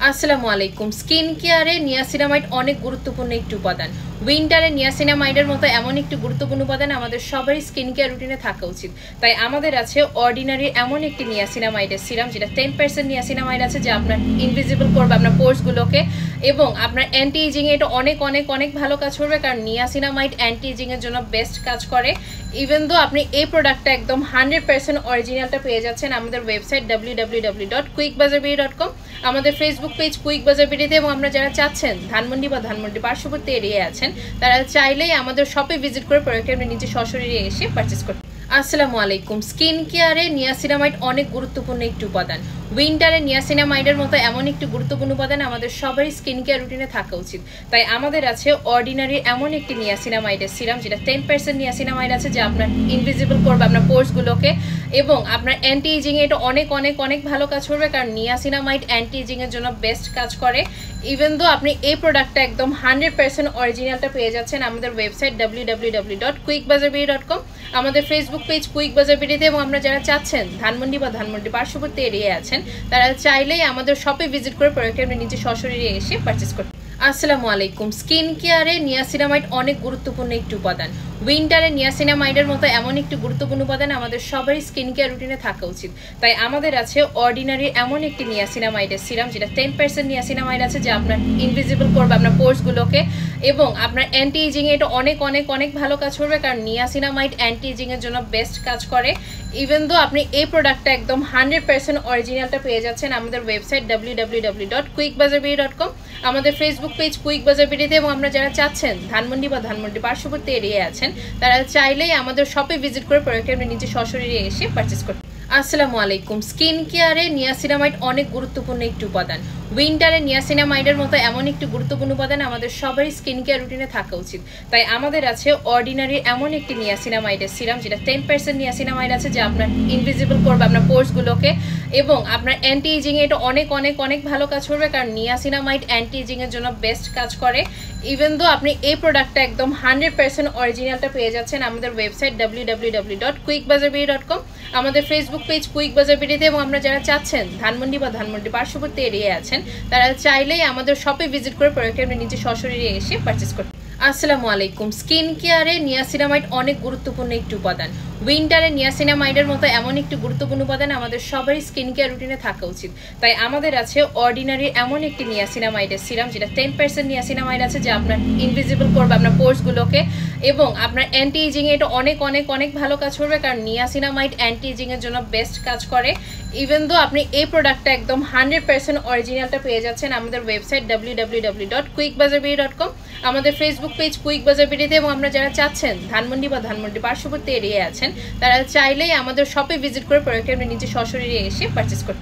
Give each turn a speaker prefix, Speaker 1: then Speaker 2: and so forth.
Speaker 1: আসসালামু আলাইকুম। স্কিন কেয়ারে নিয়াসিনামাইড অনেক গুরুত্বপূর্ণ একটি উপাদান। উইন্টারে নিয়াসিনামাইডের মতো এমন একটি গুরুত্বপূর্ণ উপাদান আমাদের সবারই স্কিন কেয়ার রুটিনে থাকা উচিত। তাই আমাদের আছে অর্ডিনারি এমন একটি নিয়াসিনামাইডের সিরাম, যেটা 10% নিয়াসিনামাইড আছে, যা আপনার ইনভিজিবল করবে আপনার পোর্সগুলোকে এবং আপনার অ্যান্টি এজিংয়ে এটা অনেক অনেক অনেক ভালো কাজ করবে, কারণ নিয়াসিনামাইড অ্যান্টি এজিংয়ের জন্য বেস্ট কাজ করে। ইভেন দো আপনি এই প্রোডাক্টটা একদম 100% অরিজিনালটা পেয়ে যাচ্ছেন আমাদের ওয়েবসাইট www.quickbazaarbeauty.com, আমাদের ফেসবুক পেজ কুইক বাজার বিডিতে, এবং আমরা যারা চাচ্ছেন ধানমন্ডি বা ধানমন্ডি পার্শ্ববর্তী এরিয়ায় আছেন, তারা চাইলেই আমাদের শপে ভিজিট করে প্রোডাক্টটা আপনি নিজে সশরীরে এসে পারচেস করতে। আসসালামু আলাইকুম। স্কিন কেয়ারে নিয়াসিনামাইড অনেক গুরুত্বপূর্ণ একটি উপাদান। উইন্টারে নিয়াসিনামাইডের মতো এমন একটি গুরুত্বপূর্ণ উপাদান আমাদের সবারই স্কিন কেয়ার রুটিনে থাকা উচিত। তাই আমাদের আছে অর্ডিনারি এমন একটি নিয়াসিনামাইডের সিরাম, যেটা 10% নিয়াসিনামাইড আছে, যা আপনার ইনভিজিবল করবে আপনার পোর্সগুলোকে এবং আপনার অ্যান্টি এজিংয়ে এটা অনেক অনেক অনেক ভালো কাজ করবে, কারণ নিয়াসিনামাইড অ্যান্টি এজিংয়ের জন্য বেস্ট কাজ করে। ইভেন দো আপনি এই প্রোডাক্টটা একদম 100% অরিজিনালটা পেয়ে যাচ্ছেন আমাদের ওয়েবসাইট www.quickbazaarbeauty.com, আমাদের ফেসবুক পেজ কুইক বাজার বিডিতে, এবং আমরা যারা চাচ্ছেন ধানমন্ডি বা ধানমন্ডি পার্শ্ববর্তী এরিয়ায় আছেন, তারা চাইলেই আমাদের শপে ভিজিট করে প্রোডাক্টটা আপনি নিজে সশরীরে এসে পারচেস করতে। আসসালামু আলাইকুম। স্কিন কেয়ারে নিয়াসিনামাইড অনেক গুরুত্বপূর্ণ একটি উপাদান। উইন্টারে নিয়াসিনামাইডের মতো এমন একটি গুরুত্বপূর্ণ উপাদান আমাদের সবারই স্কিন কেয়ার রুটিনে থাকা উচিত। তাই আমাদের আছে অর্ডিনারি এমন একটি নিয়াসিনামাইডের সিরাম, যেটা 10% নিয়াসিনামাইড আছে, যা আপনার ইনভিজিবল করবে আপনার পোর্সগুলোকে এবং আপনার অ্যান্টি এজিংয়ে এটা অনেক অনেক অনেক ভালো কাজ করবে, কারণ নিয়াসিনামাইড অ্যান্টি এজিংয়ের জন্য বেস্ট কাজ করে। ইভেন দো আপনি এই প্রোডাক্টটা একদম 100% অরিজিনালটা পেয়ে যাচ্ছেন আমাদের ওয়েবসাইট www.quickbazaarbeauty.com, আমাদের ফেসবুক পেজ কুইক বাজার বিডিতে, এবং আমরা যারা চাচ্ছেন ধানমন্ডি বা ধানমন্ডি পার্শ্ববর্তী এরিয়ায় আছেন, তারা চাইলেই আমাদের শপে ভিজিট করে প্রোডাক্টটা আপনি নিজে সশরীরে এসে পারচেস করতে। আসসালামু আলাইকুম। স্কিন কেয়ারে নিয়াসিনামাইড অনেক গুরুত্বপূর্ণ একটি উপাদান। উইন্টারে নিয়াসিনামাইডের মতো এমন একটি গুরুত্বপূর্ণ উপাদান আমাদের সবারই স্কিন কেয়ার রুটিনে থাকা উচিত। তাই আমাদের আছে অর্ডিনারি এমন একটি নিয়াসিনামাইডের সিরাম, যেটা 10% নিয়াসিনামাইড আছে, যা আপনার ইনভিজিবল করবে আপনার পোর্সগুলোকে এবং আপনার অ্যান্টি এজিংয়ে এটা অনেক অনেক অনেক ভালো কাজ করবে, কারণ নিয়াসিনামাইড অ্যান্টি এজিংয়ের জন্য বেস্ট কাজ করে। ইভেন দো আপনি এই প্রোডাক্টটা একদম 100% অরিজিনালটা পেয়ে যাচ্ছেন আমাদের ওয়েবসাইট www.quickbazaarbeauty.com, আমাদের ফেসবুক পেজ কুইক বাজার বিডিতে, এবং আমরা যারা চাচ্ছেন ধানমন্ডি বা ধানমন্ডি পার্শ্ববর্তী এরিয়ায় আছেন, তারা চাইলেই আমাদের শপে ভিজিট করে প্রোডাক্টটা আপনি নিজে সশরীরে এসে পারচেস করতে। আসসালামু আলাইকুম। স্কিন কেয়ারে নিয়াসিনামাইড অনেক গুরুত্বপূর্ণ একটি উপাদান। উইন্টারে নিয়াসিনামাইডের মতো এমন একটি গুরুত্বপূর্ণ উপাদান আমাদের সবারই স্কিন কেয়ার রুটিনে থাকা উচিত। তাই আমাদের আছে অর্ডিনারি এমন একটি নিয়াসিনামাইডের সিরাম, যেটা 10% নিয়াসিনামাইড আছে, যা আপনার ইনভিজিবল করবে আপনার পোর্সগুলোকে এবং আপনার অ্যান্টি এজিংয়ে এটা অনেক অনেক অনেক ভালো কাজ করবে, কারণ নিয়াসিনামাইড অ্যান্টি এজিংয়ের জন্য বেস্ট কাজ করে। ইভেন দো আপনি এই প্রোডাক্টটা একদম 100% অরিজিনালটা পেয়ে যাচ্ছেন আমাদের ওয়েবসাইট www.quickbazaarbeauty.com, আমাদের ফেসবুক পেজ কুইক বাজার বিডিতে, এবং আমরা যারা চাচ্ছেন ধানমন্ডি বা ধানমন্ডি পার্শ্ববর্তী এরিয়ায় আছেন, তারা চাইলেই আমাদের শপে ভিজিট করে প্রোডাক্টটা আপনি নিজে সশরীরে এসে পারচেস করতে।